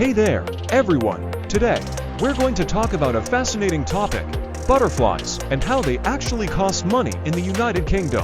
Hey there, everyone! Today, we're going to talk about a fascinating topic, butterflies, and how they actually cost money in the United Kingdom.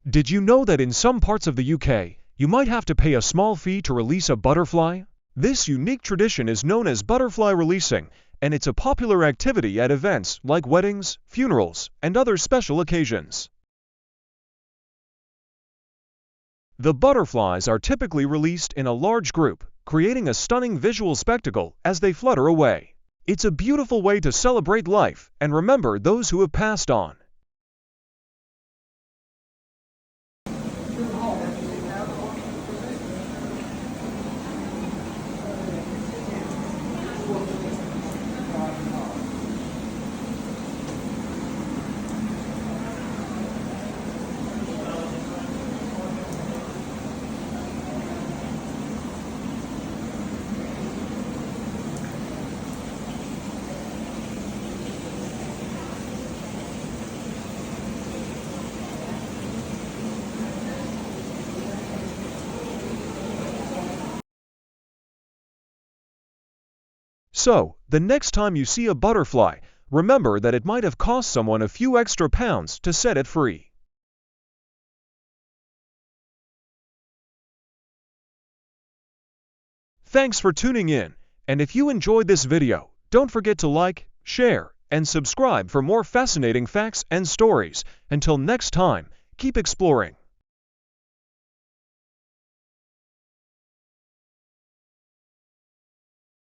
Did you know that in some parts of the UK, you might have to pay a small fee to release a butterfly? This unique tradition is known as butterfly releasing, and it's a popular activity at events like weddings, funerals, and other special occasions. The butterflies are typically released in a large group, creating a stunning visual spectacle as they flutter away. It's a beautiful way to celebrate life and remember those who have passed on. So, the next time you see a butterfly, remember that it might have cost someone a few extra pounds to set it free. Thanks for tuning in, and if you enjoyed this video, don't forget to like, share, and subscribe for more fascinating facts and stories. Until next time, keep exploring.